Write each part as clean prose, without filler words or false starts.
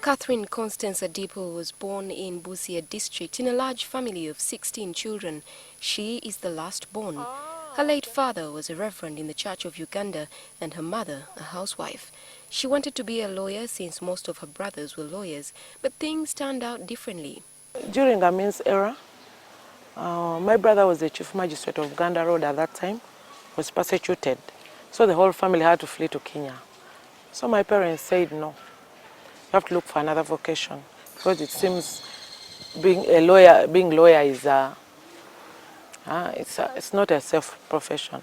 Catherine Constance Adipo was born in Busia district in a large family of 16 children. She is the last born. Her late father was a reverend in the Church of Uganda and her mother a housewife. She wanted to be a lawyer since most of her brothers were lawyers, but things turned out differently. During Amin's era, my brother was the chief magistrate of Uganda Road at that time, was persecuted. So the whole family had to flee to Kenya. So my parents said, no, you have to look for another vocation because it seems being a lawyer is it's not a safe profession.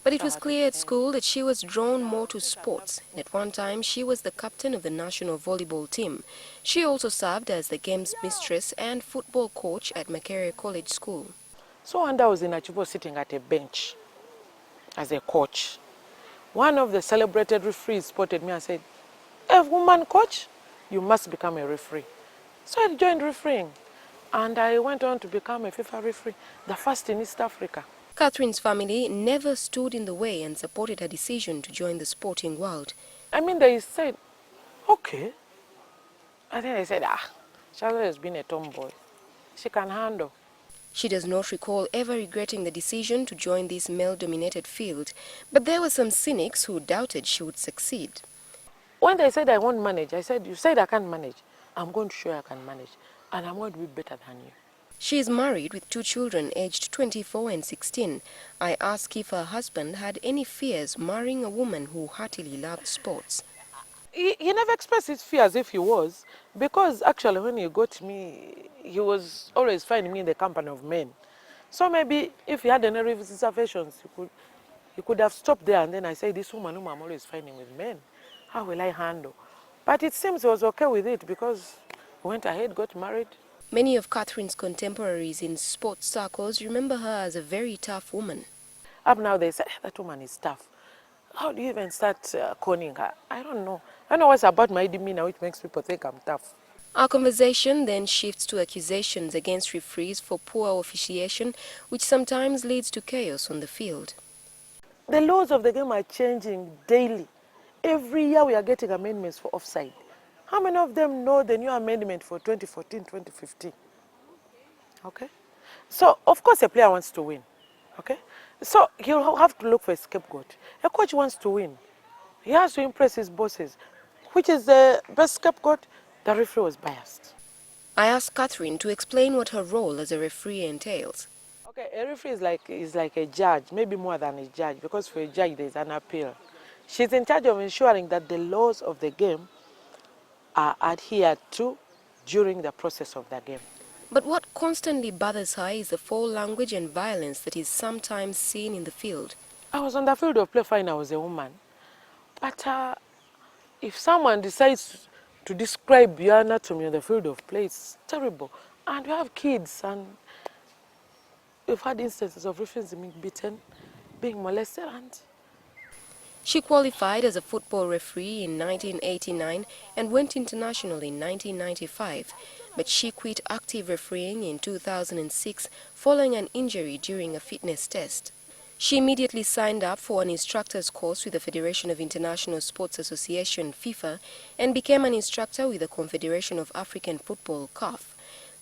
But it was clear at school that she was drawn more to sports, and at one time she was the captain of the national volleyball team. She also served as the games mistress and football coach at Makerere College School. So one day I was in Achibo sitting at a bench as a coach. One of the celebrated referees spotted me and said, "A woman coach, you must become a referee." So I joined refereeing, and I went on to become a FIFA referee, the first in East Africa. Catherine's family never stood in the way and supported her decision to join the sporting world. I mean, they said, okay. And then they said, Charlotte has been a tomboy. She can handle. She does not recall ever regretting the decision to join this male-dominated field, but there were some cynics who doubted she would succeed. When they said I won't manage, I said, you said I can't manage. I'm going to show you I can manage, and I'm going to be better than you. She is married with 2 children aged 24 and 16. I asked if her husband had any fears marrying a woman who heartily loved sports. He never expressed his fears if he was, because actually when he got me, he was always finding me in the company of men. So maybe if he had any reservations, he could have stopped there, and then I say, this woman whom I'm always finding with men, how will I handle? But it seems he was okay with it because he went ahead, got married. Many of Catherine's contemporaries in sports circles remember her as a very tough woman. Up now they say, that woman is tough. How do you even start conning her? I don't know. I don't know what's about my demeanor which makes people think I'm tough. Our conversation then shifts to accusations against referees for poor officiation, which sometimes leads to chaos on the field. The laws of the game are changing daily. Every year we are getting amendments for offside. How many of them know the new amendment for 2014, 2015? Okay? So, of course, a player wants to win. Okay? So, he'll have to look for a scapegoat. A coach wants to win. He has to impress his bosses. Which is the best scapegoat? The referee was biased. I asked Catherine to explain what her role as a referee entails. Okay, a referee is like a judge, maybe more than a judge, because for a judge there's an appeal. She's in charge of ensuring that the laws of the game are adhered to during the process of the game. But what constantly bothers her is the foul language and violence that is sometimes seen in the field. I was on the field of play fine, I was a woman. But if someone decides to describe your anatomy on the field of play, it's terrible. And we have kids, and we've had instances of referees being beaten, being molested, and She qualified as a football referee in 1989 and went international in 1995, but she quit active refereeing in 2006 following an injury during a fitness test. She immediately signed up for an instructor's course with the Federation of International Sports Association, FIFA, and became an instructor with the Confederation of African Football, CAF.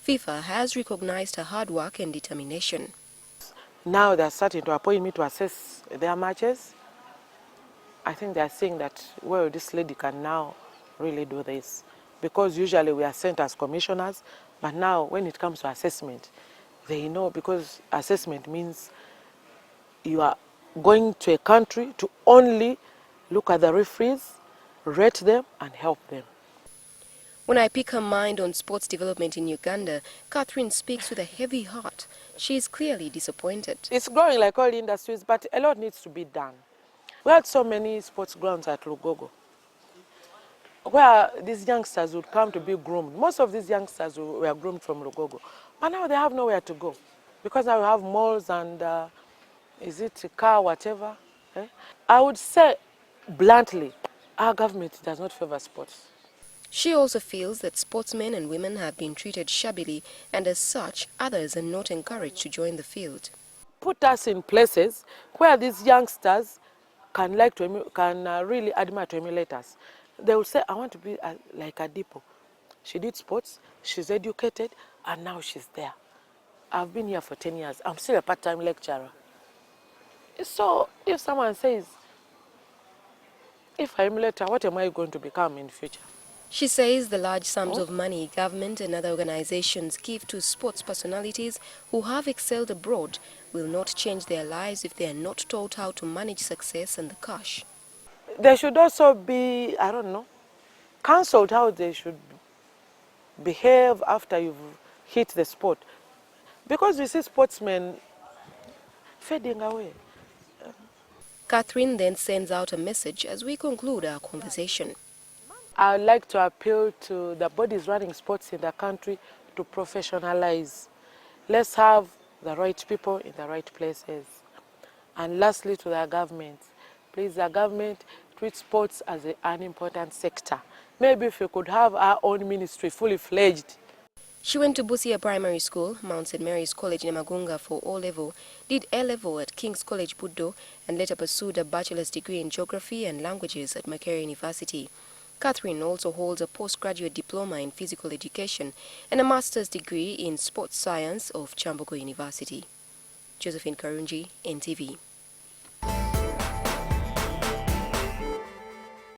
FIFA has recognized her hard work and determination. now they're starting to appoint me to assess their matches. I think they're saying that, well, this lady can now really do this. Because usually we are sent as commissioners, but now when it comes to assessment, they know, because assessment means you are going to a country to only look at the referees, rate them, and help them. When I pick her mind on sports development in Uganda, Catherine speaks with a heavy heart. She is clearly disappointed. It's growing like all industries, but a lot needs to be done. We had so many sports grounds at Lugogo, where these youngsters would come to be groomed. Most of these youngsters were groomed from Lugogo, but now they have nowhere to go, because now we have malls and is it a car, whatever. I would say bluntly, our government does not favor sports. She also feels that sportsmen and women have been treated shabbily, and as such, others are not encouraged to join the field. Put us in places where these youngsters can really admire to emulate us. They will say, I want to be like Adipo. She did sports, she's educated, and now she's there. I've been here for 10 years. I'm still a part-time lecturer. So if someone says, if I'm later, what am I going to become in future? She says the large sums of money government and other organizations give to sports personalities who have excelled abroad will not change their lives if they are not taught how to manage success and the cash. There should also be, I don't know, counseled how they should behave after you've hit the sport. Because we see sportsmen fading away. Catherine then sends out a message as we conclude our conversation. I would like to appeal to the bodies running sports in the country to professionalize. Let's have the right people in the right places. And lastly, to the government. Please, the government treats sports as an important sector. Maybe if we could have our own ministry fully fledged. She went to Busia Primary School, Mount St. Mary's College Nemagunga for O-Level, did A-Level at King's College Buddo, and later pursued a bachelor's degree in Geography and Languages at Makerere University. Catherine also holds a postgraduate diploma in physical education and a master's degree in sports science of Kyambogo University. Josephine Karunji, NTV.